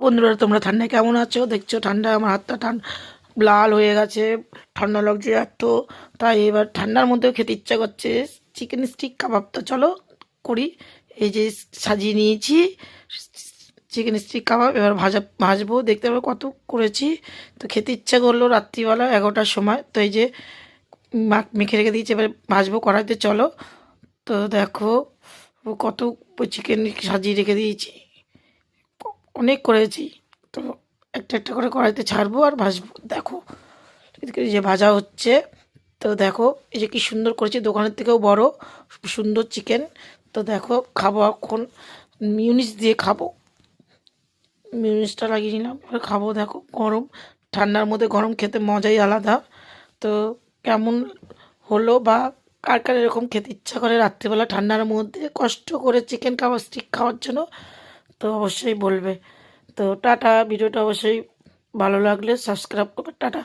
বন্ধুরা, তোমরা ঠান্ডায় কেমন আছো? দেখছো ঠান্ডায় আমার হাতটা লাল হয়ে গেছে, ঠান্ডা লাগছে এত। তাই এবার ঠান্ডার মধ্যেও খেতে ইচ্ছা করছে চিকেন স্টিক কাবাব। তো চলো করি। এই যে সাজিয়ে নিয়েছি চিকেন স্টিক কাবাব, এবার ভাজবো। দেখতে পাবো কত করেছি। তো খেতে ইচ্ছা করলো রাত্রিবেলা 11টার সময়। তো এই যে মেখে রেখে দিয়েছি, এবার ভাজবো কড়াইতে। চলো। তো দেখো কত চিকেন সাজিয়ে রেখে দিয়েছি, অনেক করেছি। তো একটা একটা করে কড়াইতে ছাড়বো আর ভাজবো। দেখো এদিকে এই যে ভাজা হচ্ছে। তো দেখো এই যে কি সুন্দর করেছি, দোকানের থেকেও বড় সুন্দর চিকেন। তো দেখো খাবো এখন, মিউনিস দিয়ে খাবো। মিউনিসটা লাগিয়ে নিলাম, এবার খাবো। দেখো গরম, ঠান্ডার মধ্যে গরম খেতে মজাই আলাদা। তো কেমন হলো, বা কার কার এরকম খেতে ইচ্ছা করে রাত্রিবেলা ঠান্ডার মধ্যে কষ্ট করে চিকেন কাবাব স্টিক খাওয়ার জন্য? তো অবশ্যই বলবে। তো টাটা, ভিডিওটা অবশ্যই ভালো লাগলে সাবস্ক্রাইব করবে। টাটা।